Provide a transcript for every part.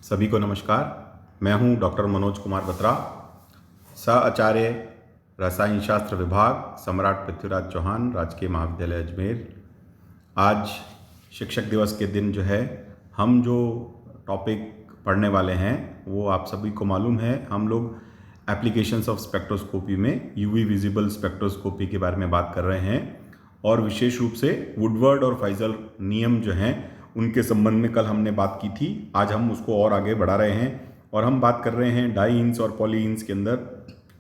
सभी को नमस्कार। मैं हूं डॉक्टर मनोज कुमार बत्रा, सह आचार्य रसायन शास्त्र विभाग, सम्राट पृथ्वीराज चौहान, राजकीय महाविद्यालय अजमेर। आज शिक्षक दिवस के दिन जो है हम जो टॉपिक पढ़ने वाले हैं वो आप सभी को मालूम है। हम लोग एप्लीकेशंस ऑफ स्पेक्ट्रोस्कोपी में यूवी विजिबल स्पेक्ट्रोस्कोपी के बारे में बात कर रहे हैं और विशेष रूप से वुडवर्ड और फाइजल नियम जो हैं उनके संबंध में कल हमने बात की थी। आज हम उसको और आगे बढ़ा रहे हैं और हम बात कर रहे हैं डाईइंस और पॉलीइंस के अंदर,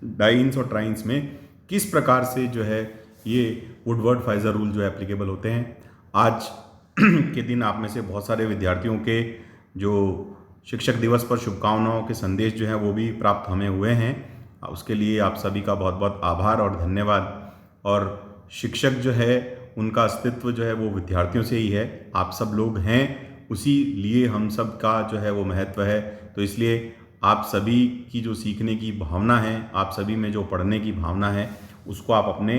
डाईइंस और ट्राइंस में किस प्रकार से जो है ये वुडवर्ड फाइजल रूल जो एप्लीकेबल होते हैं। आज के दिन आप में से बहुत सारे विद्यार्थियों के जो शिक्षक दिवस पर शुभकामनाओं के संदेश जो हैं वो भी प्राप्त हमें हुए हैं। उसके लिए आप सभी का बहुत बहुत आभार और धन्यवाद। और शिक्षक जो है उनका अस्तित्व जो है वो विद्यार्थियों से ही है। आप सब लोग हैं, उसी लिए हम सब का जो है वो महत्व है। तो इसलिए आप सभी की जो सीखने की भावना है, आप सभी में जो पढ़ने की भावना है, उसको आप अपने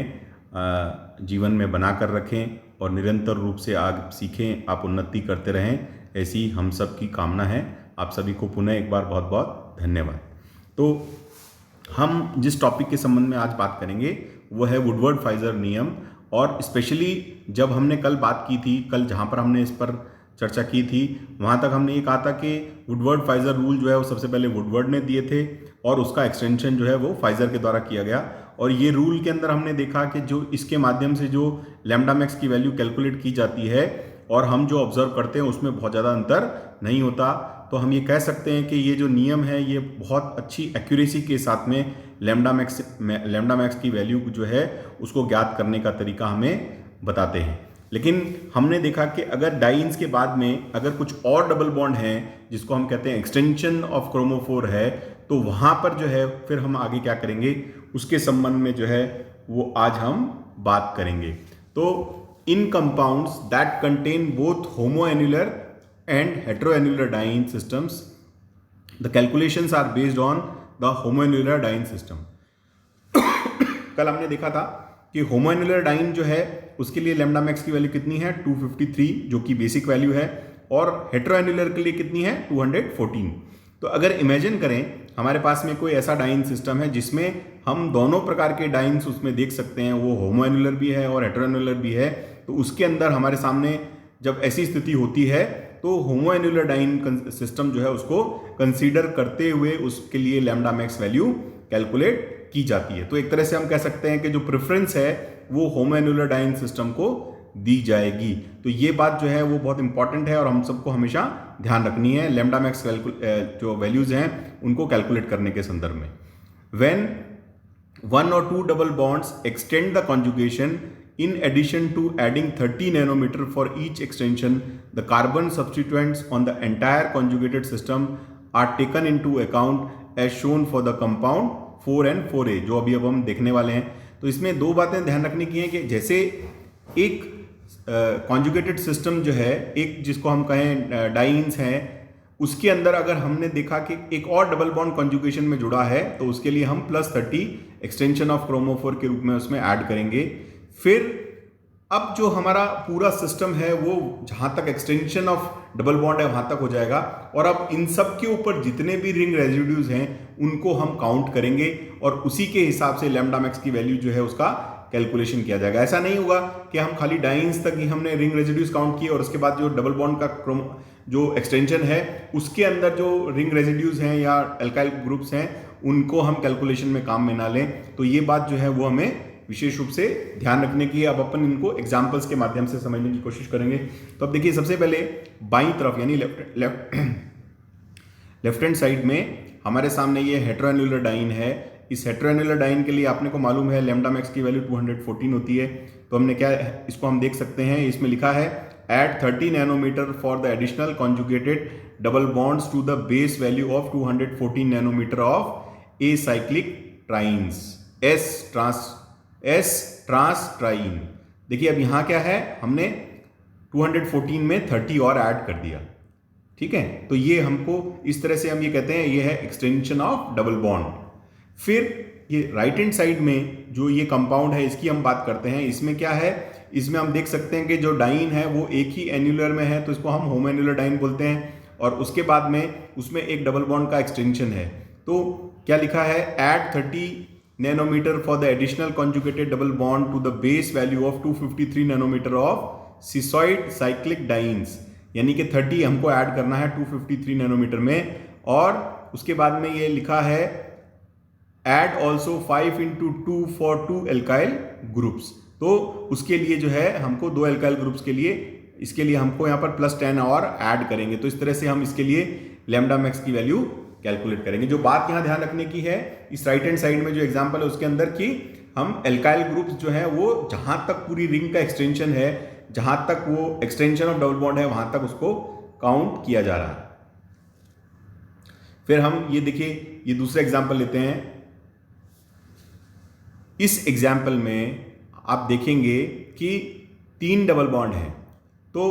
जीवन में बना कर रखें और निरंतर रूप से आगे सीखें, आप उन्नति करते रहें, ऐसी हम सब की कामना है। आप सभी को पुनः एक बार बहुत बहुत धन्यवाद। तो हम जिस टॉपिक के संबंध में आज बात करेंगे वो है वुडवर्ड फाइजल नियम। और स्पेशली जब हमने कल बात की थी, कल जहाँ पर हमने इस पर चर्चा की थी, वहाँ तक हमने ये कहा था कि वुडवर्ड फाइजल रूल जो है वो सबसे पहले वुडवर्ड ने दिए थे और उसका एक्सटेंशन जो है वो फाइजल के द्वारा किया गया। और ये रूल के अंदर हमने देखा कि जो इसके माध्यम से जो लैम्डा मैक्स की वैल्यू कैलकुलेट की जाती है और हम जो ऑब्जर्व करते हैं उसमें बहुत ज़्यादा अंतर नहीं होता। तो हम ये कह सकते हैं कि ये जो नियम है ये बहुत अच्छी एक्यूरेसी के साथ में लैम्डा मैक्स की वैल्यू जो है उसको ज्ञात करने का तरीका हमें बताते हैं। लेकिन हमने देखा कि अगर डाईइंस के बाद में अगर कुछ और डबल बॉन्ड हैं जिसको हम कहते हैं एक्सटेंशन ऑफ क्रोमोफोर है, तो वहाँ पर जो है फिर हम आगे क्या करेंगे उसके संबंध में जो है वो आज हम बात करेंगे। तो इन compounds that contain both homoannular and heteroannular diene systems, the calculations are based on the homoannular diene system. कल हमने देखा था कि होमोएन्युलर डाइन जो है उसके लिए लैम्डा मैक्स की वैल्यू कितनी है 253 जो कि बेसिक वैल्यू है, और हेटेरोएन्युलर के लिए कितनी है 214। तो अगर इमेजिन करें हमारे पास में कोई ऐसा डाइन सिस्टम है जिसमें हम दोनों प्रकार के डाइन्स उसमें देख सकते हैं, वो होमोएन्युलर भी है और हेटेरोएन्युलर भी है, तो उसके अंदर हमारे सामने जब ऐसी स्थिति होती है तो होमोएन्युलर डाइन सिस्टम जो है उसको कंसीडर करते हुए उसके लिए लैम्डा मैक्स वैल्यू कैलकुलेट की जाती है। तो एक तरह से हम कह सकते हैं कि जो प्रेफरेंस है वो होमोएन्युलर डाइन सिस्टम को दी जाएगी। तो ये बात जो है वो बहुत इंपॉर्टेंट है और हम सबको हमेशा ध्यान रखनी है लैम्डा मैक्स जो वैल्यूज हैं उनको कैलकुलेट करने के संदर्भ में। When one or two double bonds extend the conjugation, in addition to adding 30 nanometer for each extension, the carbon substituents on the entire conjugated system are taken into account as shown for the compound 4N 4A, जो अभी अब हम देखने वाले हैं। तो इसमें दो बातें ध्यान रखने की हैं कि जैसे एक कॉन्जुगेटेड सिस्टम जो है, एक जिसको हम कहें डाईइंस हैं, उसके अंदर अगर हमने देखा कि एक और डबल बॉन्ड कॉन्जुगेशन में जुड़ा है तो उसके लिए हम +30 एक्सटेंशन ऑफ क्रोमोफोर के रूप में उसमें ऐड करेंगे। फिर अब जो हमारा पूरा सिस्टम है वो जहां तक एक्सटेंशन ऑफ डबल बॉन्ड है वहां तक हो जाएगा, और अब इन सब के ऊपर जितने भी रिंग रेजिड्यूज हैं उनको हम काउंट करेंगे और उसी के हिसाब से लैम्डा मैक्स की वैल्यू जो है उसका कैलकुलेशन किया जाएगा। ऐसा नहीं होगा कि हम खाली डाईइंस तक ही हमने रिंग रेजिड्यूज काउंट किए और उसके बाद जो डबल बॉन्ड का जो एक्सटेंशन है उसके अंदर जो रिंग रेजिड्यूज हैं या एल्काइल ग्रुप्स हैं उनको हम कैलकुलेशन में काम में ना लें। तो ये बात जो है वो हमें विशेष रूप से ध्यान रखने की। अब अपन इनको एग्जाम्पल्स के माध्यम से समझने की कोशिश करेंगे। तो अब देखिए सबसे पहले बाईं तरफ यानी लेफ्ट हैंड साइड में हमारे सामने ये हेटेरोएन्युलर डाइन है। इस हेटेरोएन्युलर डाइन के लिए आपने को मालूम है लैम्डा मैक्स की वैल्यू 214 होती है। तो हमने क्या इसको हम देख सकते हैं, इसमें लिखा है add 30 nanometer for the additional conjugated double bonds to the base value of 214 nanometer of acyclic trienes S trans ट्राइन। देखिए अब यहाँ क्या है, हमने 214 में 30 और ऐड कर दिया, ठीक है। तो ये हमको इस तरह से हम ये कहते हैं ये है एक्सटेंशन ऑफ डबल बॉन्ड। फिर ये राइट हैंड साइड में जो ये कंपाउंड है इसकी हम बात करते हैं। इसमें क्या है, इसमें हम देख सकते हैं कि जो डाइन है वो एक ही एन्युलर में है तो इसको हम होमोएन्युलर डाइन बोलते हैं। और उसके बाद में उसमें एक डबल बॉन्ड का एक्सटेंशन है। तो क्या लिखा है, add 30 nanometre for the additional conjugated double bond to the base value of 253 nanometre of cisoid cyclic dienes, यानी कि 30 हमको ऐड करना है 253 नैनोमीटर में। और उसके बाद में ये लिखा है add also 5 into 2 for 2 alkyl groups. तो उसके लिए जो है हमको 2 एल्काइल ग्रुप्स के लिए, इसके लिए हमको यहाँ पर +10 और ऐड करेंगे। तो इस तरह से हम इसके लिए लैम्डा मैक्स की वैल्यू कैलकुलेट करेंगे। जो बात यहाँ ध्यान रखने की है, इस राइट हैंड साइड में जो एग्जांपल है उसके अंदर कि हम एल्काइल ग्रुप्स जो है वो जहां तक पूरी रिंग का एक्सटेंशन है, जहां तक वो एक्सटेंशन ऑफ डबल बॉन्ड है वहां तक उसको काउंट किया जा रहा है। फिर हम ये देखिए, ये दूसरा एग्जाम्पल लेते हैं। इस एग्जाम्पल में आप देखेंगे कि 3 डबल बॉन्ड हैं। तो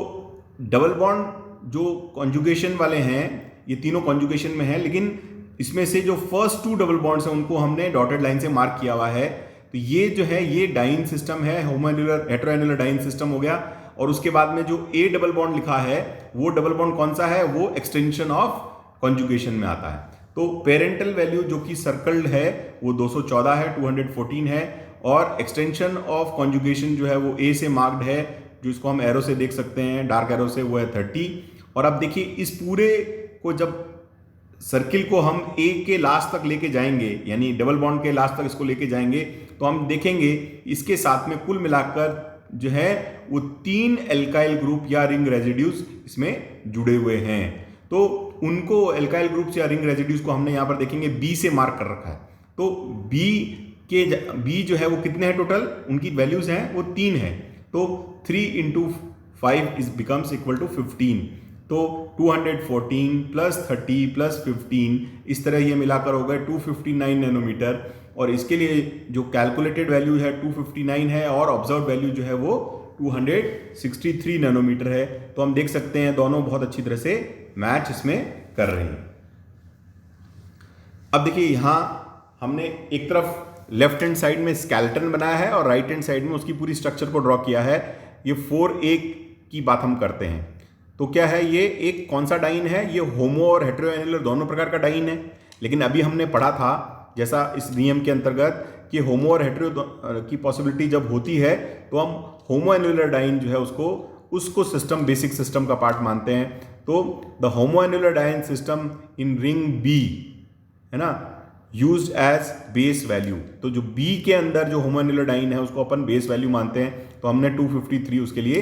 डबल बॉन्ड जो कॉन्जुगेशन वाले हैं, ये तीनों कॉन्जुगेशन में हैं, लेकिन इसमें से जो फर्स्ट 2 डबल बॉन्ड्स हैं उनको हमने डॉटेड लाइन से मार्क किया हुआ है। तो ये जो है ये डाइन सिस्टम है, होमोएनुलर हेटेरोएनुलर डाइन सिस्टम हो गया। और उसके बाद में जो ए डबल बॉन्ड लिखा है वो डबल बॉन्ड कौन सा है, वो एक्सटेंशन ऑफ कॉन्जुगेशन में आता है। तो पेरेंटल वैल्यू जो कि सर्कल्ड है वो 214 है, 214 है। और एक्सटेंशन ऑफ कॉन्जुगेशन जो है वो ए से मार्क्ड है, जो इसको हम एरो से देख सकते हैं, डार्क एरो से, वो है 30। और अब देखिए इस पूरे को जब सर्किल को हम ए के लास्ट तक लेके जाएंगे, यानी डबल बॉन्ड के लास्ट तक इसको लेके जाएंगे, तो हम देखेंगे इसके साथ में कुल मिलाकर जो है वो 3 एल्काइल ग्रुप या रिंग रेजिड्यूज इसमें जुड़े हुए हैं। तो उनको एल्काइल ग्रुप्स या रिंग रेजिड्यूज को हमने यहां पर देखेंगे बी से मार्क कर रखा है। तो बी जो है वो कितने हैं टोटल, उनकी वैल्यूज हैं वो 3 है। तो 3 into 5 is becomes equal to 15। तो 214 + 30 + 15 इस तरह ये मिलाकर हो गए 259 नैनोमीटर। और इसके लिए जो कैलकुलेटेड वैल्यू है 259 है और ऑब्जर्व वैल्यू जो है वो 263 नैनोमीटर है। तो हम देख सकते हैं दोनों बहुत अच्छी तरह से मैच इसमें कर रहे हैं। अब देखिए यहां हमने एक तरफ लेफ्ट हैंड साइड में स्केलेटन बनाया है और राइट हैंड साइड में उसकी पूरी स्ट्रक्चर को ड्रॉ किया है। ये 4A की बात हम करते हैं। तो क्या है, ये एक कौन सा डाइन है, ये होमो और हेटेरोएनुलर दोनों प्रकार का डाइन है। लेकिन अभी हमने पढ़ा था जैसा इस नियम के अंतर्गत कि होमो और हेटेरो की पॉसिबिलिटी जब होती है तो हम होमोएनुलर डाइन जो है उसको सिस्टम, बेसिक सिस्टम का पार्ट मानते हैं। तो the homoannular diene system in ring B है ना, यूज्ड एज बेस वैल्यू। तो जो बी के अंदर जो होमोएनुलर डाइन है उसको अपन बेस वैल्यू मानते हैं। तो हमने 253 उसके लिए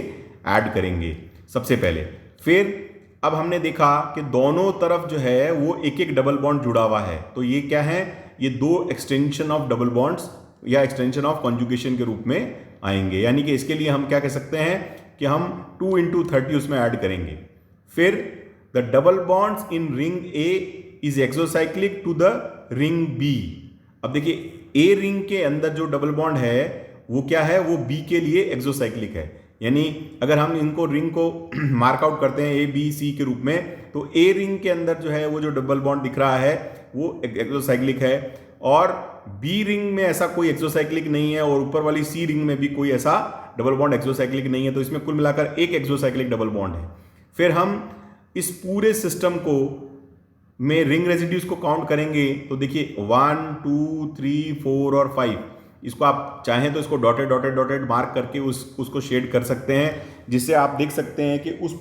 ऐड करेंगे सबसे पहले। फिर अब हमने देखा कि दोनों तरफ जो है वो एक एक डबल बॉन्ड जुड़ा हुआ है। तो ये क्या है, ये 2 एक्सटेंशन ऑफ डबल बॉन्ड्स या एक्सटेंशन ऑफ कॉन्जुगेशन के रूप में आएंगे। यानी कि इसके लिए हम क्या कह सकते हैं कि हम 2 into 30 उसमें ऐड करेंगे। फिर the double bonds in ring A is exocyclic to the ring B. अब देखिए ए रिंग के अंदर जो डबल बॉन्ड है वो क्या है, वो बी के लिए एक्सोसाइक्लिक है। यानी अगर हम इनको रिंग को मार्क आउट करते हैं ए बी सी के रूप में, तो ए रिंग के अंदर जो है वो जो डबल बॉन्ड दिख रहा है वो एक्सोसाइक्लिक है और बी रिंग में ऐसा कोई एक्सोसाइक्लिक नहीं है और ऊपर वाली सी रिंग में भी कोई ऐसा डबल बॉन्ड एक्सोसाइक्लिक नहीं है। तो इसमें कुल मिलाकर एक एक्सोसाइक्लिक डबल बॉन्ड है। फिर हम इस पूरे सिस्टम को में रिंग रेजिड्यूज को काउंट करेंगे। तो देखिए 1 2 3 4 और 5, इसको आप चाहें तो इसको डॉटेड डॉटेड डॉटेड मार्क करके उसको शेड कर सकते हैं, जिससे आप देख सकते हैं कि उस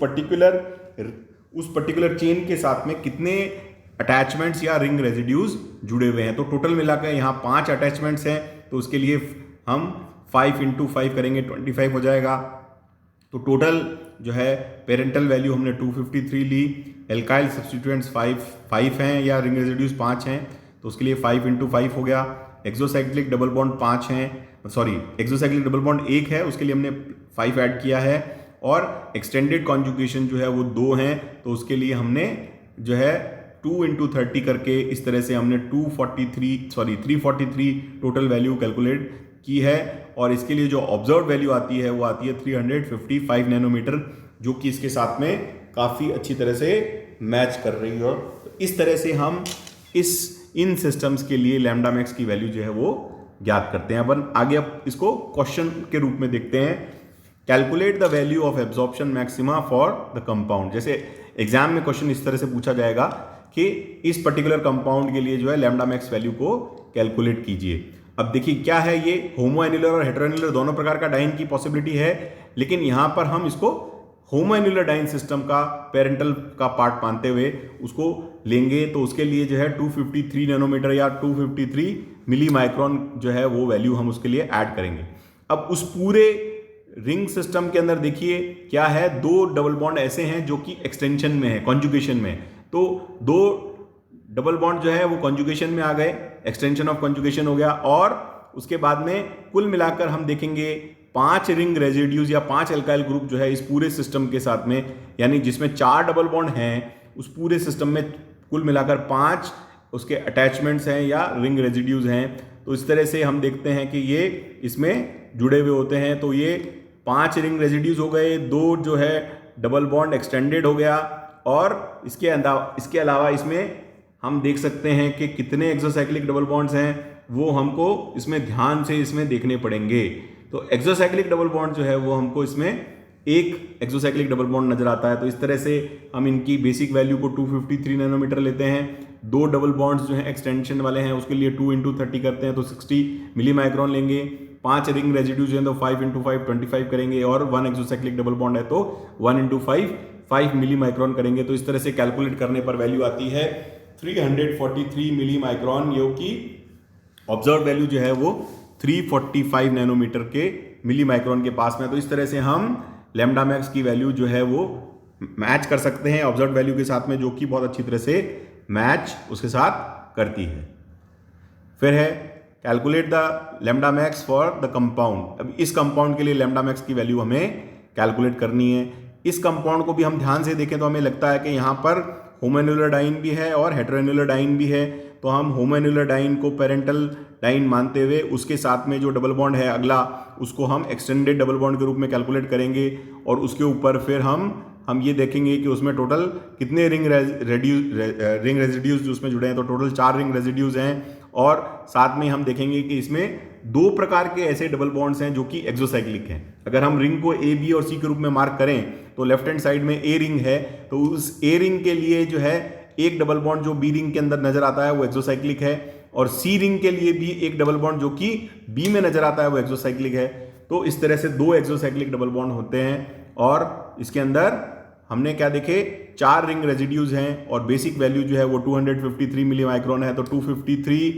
पर्टिकुलर चेन के साथ में कितने अटैचमेंट्स या रिंग रेजिड्यूज जुड़े हुए हैं। तो टोटल मिलाकर यहाँ 5 अटैचमेंट्स हैं। तो उसके लिए हम 5 into 5 करेंगे, 25 हो जाएगा। तो टोटल जो है पेरेंटल वैल्यू हमने 253 ली। एल्काइल सब्स्टिट्यूएंट्स 5 हैं या रिंग रेजिड्यूज 5 हैं, तो उसके लिए 5 into 5 हो गया। एक्सोसाइक्लिक डबल बॉन्ड 5 हैं, सॉरी एक्सोसाइक्लिक डबल बॉन्ड 1 है, उसके लिए हमने 5 ऐड किया है। और एक्सटेंडेड कॉन्जुगेशन जो है वो 2 हैं, तो उसके लिए हमने जो है 2 into 30 करके इस तरह से हमने 343 टोटल वैल्यू कैलकुलेट की है। और इसके लिए जो ऑब्जर्व वैल्यू आती है वो आती है 355 नैनोमीटर, जो कि इसके साथ में काफ़ी अच्छी तरह से मैच कर रही है। तो इस तरह से हम इन सिस्टम्स के लिए लैम्डा मैक्स की वैल्यू जो है वो ज्ञात करते हैं। अपन आगे अब इसको क्वेश्चन के रूप में देखते हैं। Calculate the value of absorption maxima for the compound. जैसे एग्जाम में क्वेश्चन इस तरह से पूछा जाएगा कि इस पर्टिकुलर कंपाउंड के लिए जो है लैम्डा मैक्स वैल्यू को कैलकुलेट कीजिए। अब देखिए क्या है, ये होमो एन्युलर और हेटेरोएन्युलर दोनों प्रकार का डाइन की पॉसिबिलिटी है, लेकिन यहां पर हम इसको होमो एन्युलर डाइन सिस्टम का पेरेंटल का पार्ट मानते हुए उसको लेंगे। तो उसके लिए जो है 253 नैनोमीटर या 253 मिली माइक्रोन जो है वो वैल्यू हम उसके लिए ऐड करेंगे। अब उस पूरे रिंग सिस्टम के अंदर देखिए क्या है, दो डबल बॉन्ड ऐसे हैं जो कि एक्सटेंशन में है, कॉन्जुगेशन में। तो दो डबल बॉन्ड जो है वो कॉन्जुगेशन में आ गए, एक्सटेंशन ऑफ कॉन्जुगेशन हो गया। और उसके बाद में कुल मिलाकर हम देखेंगे 5 रिंग रेजिड्यूज या 5 एल्काइल ग्रुप जो है इस पूरे सिस्टम के साथ में, यानी जिसमें 4 डबल बॉन्ड हैं, उस पूरे सिस्टम में कुल मिलाकर 5 उसके अटैचमेंट्स हैं या रिंग रेजिड्यूज हैं। तो इस तरह से हम देखते हैं कि ये इसमें जुड़े हुए होते हैं। तो ये 5 रिंग रेजिड्यूज हो गए, 2 जो है डबल बॉन्ड एक्सटेंडेड हो गया, और इसके अलावा इसमें हम देख सकते हैं कि कितने एक्सोसाइक्लिक डबल बॉन्ड्स हैं वो हमको इसमें ध्यान से इसमें देखने पड़ेंगे। तो एक्सोसाइक्लिक डबल बॉन्ड जो है वो हमको इसमें एक एक्सोसाइक्लिक डबल बॉन्ड नजर आता है। तो इस तरह से हम इनकी बेसिक वैल्यू को 253 नैनोमीटर लेते हैं। 2 डबल बॉन्ड्स जो हैं एक्सटेंशन वाले हैं उसके लिए 2 × 30 करते हैं तो 60 मिली माइक्रोन लेंगे। 5 रिंग रेजिड्यूज हैं तो 5 × 5 25 करेंगे, और 1 एक्सोसाइक्लिक डबल बॉन्ड है तो 1 × 5 मिली माइक्रोन करेंगे। तो इस तरह से कैलकुलेट करने पर वैल्यू आती है 343 मिली माइक्रोन, जो कि ऑब्जर्व वैल्यू जो है वो 345 नैनोमीटर के मिली माइक्रोन के पास में। तो इस तरह से हम लैम्डा मैक्स की वैल्यू जो है वो मैच कर सकते हैं ऑब्जर्व वैल्यू के साथ में, जो कि बहुत अच्छी तरह से मैच उसके साथ करती है। फिर है calculate the lambda max for the compound. अब इस कंपाउंड के लिए लैम्डा मैक्स की वैल्यू हमें कैलकुलेट करनी है। इस कंपाउंड को भी हम ध्यान से देखें तो हमें लगता है कि यहाँ पर होमो एन्युलर डाइन भी है और हेटेरोएन्युलर डाइन भी है। तो हम होमो एन्युलर डाइन को पेरेंटल डाइन मानते हुए उसके साथ में जो डबल बॉन्ड है अगला, उसको हम एक्सटेंडेड डबल बॉन्ड के रूप में कैलकुलेट करेंगे, और उसके ऊपर फिर हम ये देखेंगे कि उसमें टोटल कितने रिंग रेजिड्यूज उसमें जुड़े हैं। तो टोटल 4 रिंग रेजिड्यूज हैं, और साथ में हम देखेंगे कि इसमें 2 प्रकार के ऐसे डबल बॉन्ड्स हैं जो कि एक्सोसाइक्लिक हैं। अगर हम रिंग को ए, बी और सी के रूप में मार्क करें तो लेफ्ट हैंड साइड में ए रिंग है, तो उस ए रिंग के लिए जो है एक डबल बॉन्ड जो बी रिंग के अंदर नजर आता है वो एक्सोसाइक्लिक है, और सी रिंग के लिए भी एक डबल बॉन्ड जो कि बी में नजर आता है वो एक्सोसाइक्लिक है। तो इस तरह से 2 एक्सोसाइक्लिक डबल बॉन्ड होते हैं, और इसके अंदर हमने क्या देखे, 4 रिंग रेजिड्यूज हैं, और बेसिक वैल्यू जो है वो 253 मिली माइक्रोन है। तो 253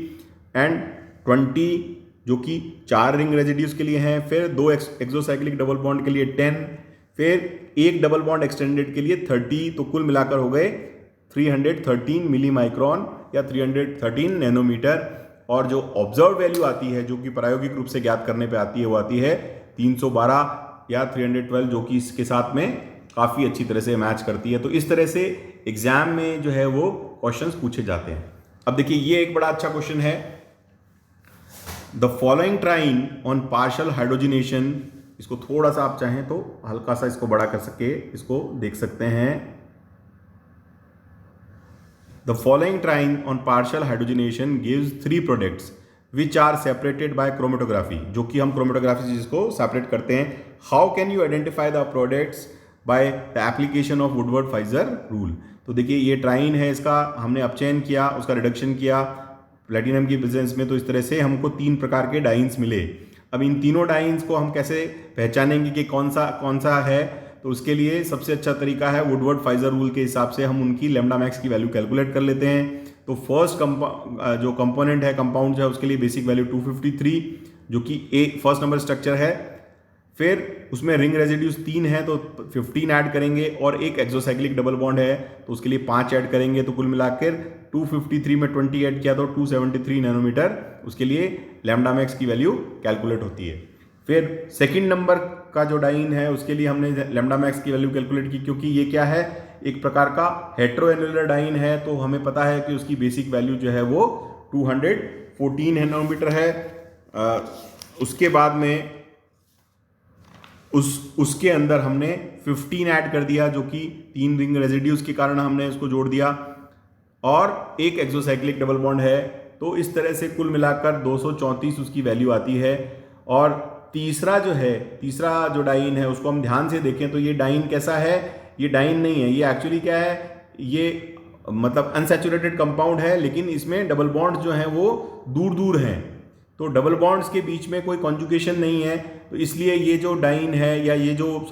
एंड 20 जो कि 4 रिंग रेजिड्यूज के लिए हैं, फिर 2 एक्सोसाइक्लिक डबल बॉन्ड के लिए 10, फिर एक डबल बॉन्ड एक्सटेंडेड के लिए 30। तो कुल मिलाकर हो गए 313 मिली माइक्रोन या 313 नैनोमीटर। और जो ऑब्जर्व वैल्यू आती है जो कि प्रायोगिक रूप से ज्ञात करने पे आती है वो आती है 312 या 312, जो कि इसके साथ में काफ़ी अच्छी तरह से मैच करती है। तो इस तरह से एग्जाम में जो है वो क्वेश्चंस पूछे जाते हैं। अब देखिए ये एक बड़ा अच्छा क्वेश्चन है, the following triene on partial hydrogenation. इसको थोड़ा सा आप चाहें तो हल्का सा इसको बड़ा कर सके, इसको देख सकते हैं। The following triene on partial hydrogenation gives 3 products which are separated by chromatography, जो कि हम क्रोमेटोग्राफी से जिसको सेपरेट करते हैं। How can you identify the products by the application of Woodward Fieser rule. तो देखिए ये ट्राइन है, इसका हमने अपचयन किया, उसका रिडक्शन किया प्लेटिनम की प्रेजेंस में। तो इस तरह से हमको 3 प्रकार के डाइन्स मिले। अब इन तीनों डाइन्स को हम कैसे पहचानेंगे कि कौन सा है, तो उसके लिए सबसे अच्छा तरीका है वुडवर्ड-फाइजर रूल के हिसाब से हम उनकी लैम्डा मैक्स की वैल्यू कैलकुलेट कर लेते हैं। तो फर्स्ट जो कंपोनेंट है, कंपाउंड है, उसके लिए बेसिक वैल्यू 253 जो कि फर्स्ट नंबर स्ट्रक्चर है। फिर उसमें रिंग रेजिड्यूज 3 है तो 15 ऐड करेंगे, और एक एक्सोसाइक्लिक डबल बॉन्ड है तो उसके लिए 5 ऐड करेंगे। तो कुल मिलाकर 253 में 20 ऐड किया तो 273 नैनोमीटर उसके लिए लैम्डा मैक्स की वैल्यू कैलकुलेट होती है। फिर सेकंड नंबर का जो डाइन है उसके लिए हमने लैम्डा मैक्स की वैल्यू कैलकुलेट की, क्योंकि ये क्या है, एक प्रकार का हेटेरोएन्युलर डाइन है। तो हमें पता है कि उसकी बेसिक वैल्यू जो है वो 214 नैनोमीटर है। उसके बाद में उसके अंदर हमने 15 ऐड कर दिया, जो कि 3 रिंग रेजिड्यूज के कारण हमने उसको जोड़ दिया, और एक एक्सोसाइक्लिक डबल बॉन्ड है। तो इस तरह से कुल मिलाकर 234 उसकी वैल्यू आती है। और तीसरा जो डाइन है उसको हम ध्यान से देखें तो ये डाइन कैसा है, ये डाइन नहीं है, ये एक्चुअली क्या है, ये मतलब अनसैचुरेटेड कंपाउंड है, लेकिन इसमें डबल बॉन्ड्स जो हैं वो दूर दूर हैं, तो डबल बॉन्ड्स के बीच में कोई कॉन्जुगेशन नहीं है, तो इसलिए ये जो डाइन है या ये जो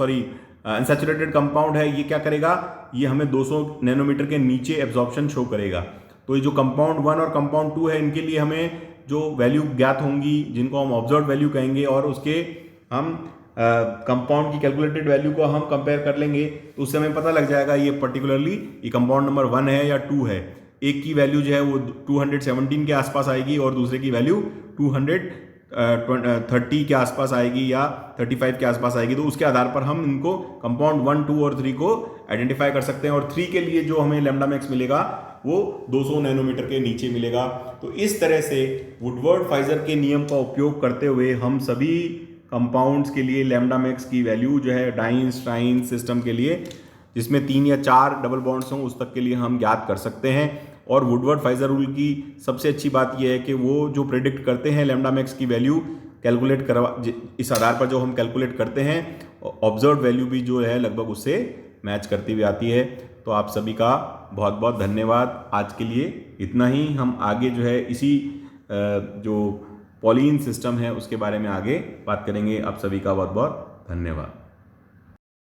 अनसैचुरेटेड कंपाउंड है, ये क्या करेगा, ये हमें 200 नैनोमीटर के नीचे एब्जॉर्प्शन शो करेगा। तो ये जो कंपाउंड 1 और कंपाउंड 2 है, इनके लिए हमें जो वैल्यू ज्ञात होंगी, जिनको हम ऑब्जर्व वैल्यू कहेंगे, और उसके हम कंपाउंड की कैलकुलेटेड वैल्यू को हम कंपेयर कर लेंगे, तो उससे हमें पता लग जाएगा ये पर्टिकुलरली ये कंपाउंड नंबर 1 है या 2 है। एक की वैल्यू जो है वो 217 के आसपास आएगी और दूसरे की वैल्यू 230 के आसपास आएगी या 35 के आसपास आएगी, तो उसके आधार पर हम इनको कंपाउंड 1, 2 और 3 को आइडेंटिफाई कर सकते हैं। और 3 के लिए जो हमें लैम्डा मैक्स मिलेगा वो 200 नैनोमीटर के नीचे मिलेगा। तो इस तरह से वुडवर्ड-फाइजर के नियम का उपयोग करते हुए हम सभी कंपाउंड्स के लिए लैम्डा मैक्स की वैल्यू जो है डाइन्स ट्राइन्स सिस्टम के लिए, जिसमें 3 या 4 डबल बॉन्ड्स हों, उस तक के लिए हम ज्ञात कर सकते हैं। और वुडवर्ड-फाइजर रूल की सबसे अच्छी बात यह है कि वो जो प्रेडिक्ट करते हैं लैम्डा मैक्स की वैल्यू कैलकुलेट करवा, इस आधार पर जो हम कैलकुलेट करते हैं, ऑब्जर्व वैल्यू भी जो है लगभग उससे मैच करती हुई आती है। तो आप सभी का बहुत बहुत धन्यवाद। आज के लिए इतना ही। हम आगे जो है इसी जो पॉलीन सिस्टम है उसके बारे में आगे बात करेंगे। आप सभी का बहुत बहुत धन्यवाद।